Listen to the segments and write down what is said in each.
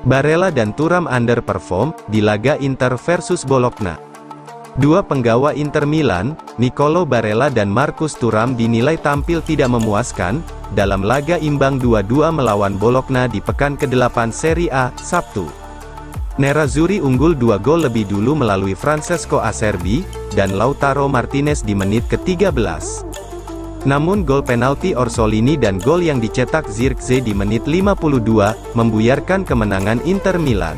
Barella dan Thuram underperform di laga Inter versus Bologna. Dua penggawa Inter Milan, Nicolo Barella dan Marcus Thuram dinilai tampil tidak memuaskan dalam laga imbang 2-2 melawan Bologna di pekan ke-8 Serie A, Sabtu. Nerazzurri unggul 2 gol lebih dulu melalui Francesco Acerbi dan Lautaro Martinez di menit ke-13. Namun gol penalti Orsolini dan gol yang dicetak Zirkzee di menit 52, membuyarkan kemenangan Inter Milan.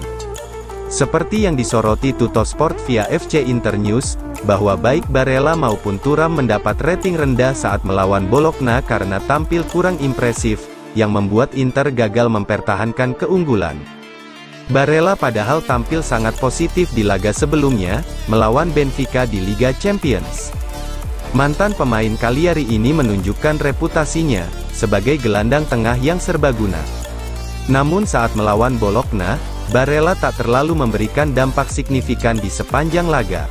Seperti yang disoroti Tuttosport via FC Internews, bahwa baik Barella maupun Thuram mendapat rating rendah saat melawan Bologna karena tampil kurang impresif, yang membuat Inter gagal mempertahankan keunggulan. Barella padahal tampil sangat positif di laga sebelumnya, melawan Benfica di Liga Champions. Mantan pemain Cagliari ini menunjukkan reputasinya sebagai gelandang tengah yang serbaguna. Namun saat melawan Bologna, Barella tak terlalu memberikan dampak signifikan di sepanjang laga.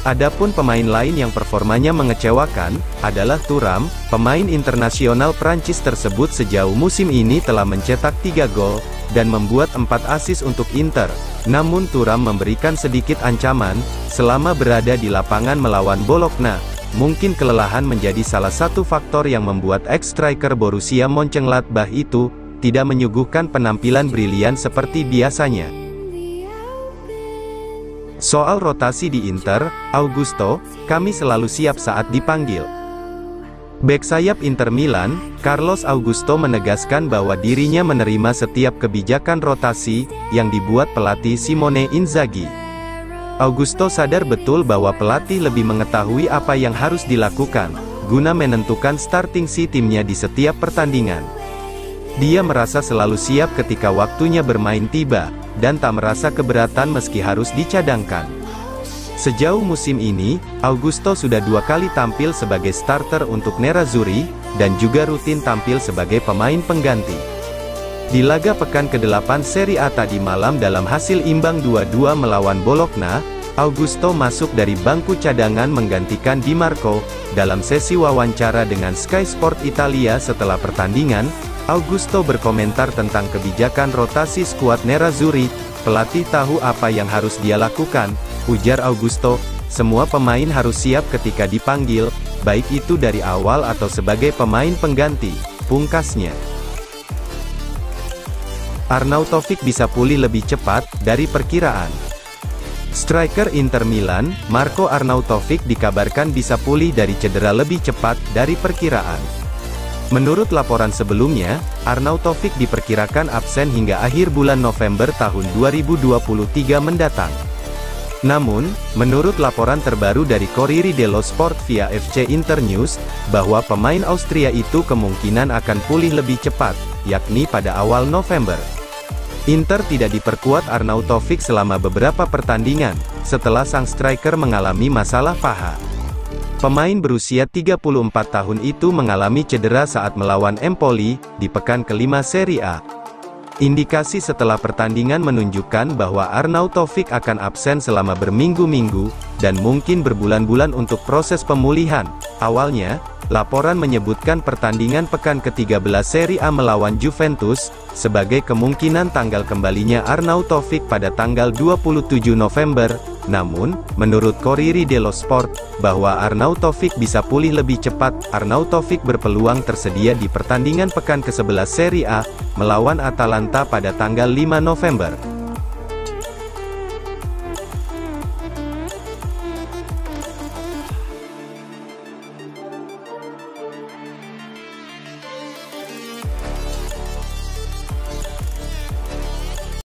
Adapun pemain lain yang performanya mengecewakan adalah Thuram. Pemain internasional Prancis tersebut sejauh musim ini telah mencetak 3 gol dan membuat 4 assist untuk Inter. Namun Thuram memberikan sedikit ancaman selama berada di lapangan melawan Bologna. Mungkin kelelahan menjadi salah satu faktor yang membuat ex-striker Borussia Mönchengladbach itu tidak menyuguhkan penampilan brilian seperti biasanya. Soal rotasi di Inter, Augusto, kami selalu siap saat dipanggil. Bek sayap Inter Milan, Carlos Augusto menegaskan bahwa dirinya menerima setiap kebijakan rotasi yang dibuat pelatih Simone Inzaghi. Augusto sadar betul bahwa pelatih lebih mengetahui apa yang harus dilakukan, guna menentukan starting si timnya di setiap pertandingan. Dia merasa selalu siap ketika waktunya bermain tiba, dan tak merasa keberatan meski harus dicadangkan. Sejauh musim ini, Augusto sudah 2 kali tampil sebagai starter untuk Nerazzurri, dan juga rutin tampil sebagai pemain pengganti. Di laga pekan ke-8 Serie A tadi malam dalam hasil imbang 2-2 melawan Bologna, Augusto masuk dari bangku cadangan menggantikan Di Marco. Dalam sesi wawancara dengan Sky Sport Italia setelah pertandingan, Augusto berkomentar tentang kebijakan rotasi skuad Nerazzurri. Pelatih tahu apa yang harus dia lakukan, ujar Augusto. Semua pemain harus siap ketika dipanggil, baik itu dari awal atau sebagai pemain pengganti, pungkasnya. Arnautovic bisa pulih lebih cepat dari perkiraan. Striker Inter Milan, Marco Arnautovic dikabarkan bisa pulih dari cedera lebih cepat dari perkiraan. Menurut laporan sebelumnya, Arnautovic diperkirakan absen hingga akhir bulan November tahun 2023 mendatang. Namun, menurut laporan terbaru dari Corriere dello Sport via FC Internews, bahwa pemain Austria itu kemungkinan akan pulih lebih cepat, yakni pada awal November. Inter tidak diperkuat Arnautovic selama beberapa pertandingan, setelah sang striker mengalami masalah paha. Pemain berusia 34 tahun itu mengalami cedera saat melawan Empoli, di pekan ke-5 Serie A. Indikasi setelah pertandingan menunjukkan bahwa Arnautovic akan absen selama berminggu-minggu, dan mungkin berbulan-bulan untuk proses pemulihan. Awalnya, laporan menyebutkan pertandingan pekan ke-13 Serie A melawan Juventus, sebagai kemungkinan tanggal kembalinya Arnautovic pada tanggal 27 November. Namun, menurut Corriere dello Sport, bahwa Arnautovic bisa pulih lebih cepat. Arnautovic berpeluang tersedia di pertandingan pekan ke-11 Serie A, melawan Atalanta pada tanggal 5 November.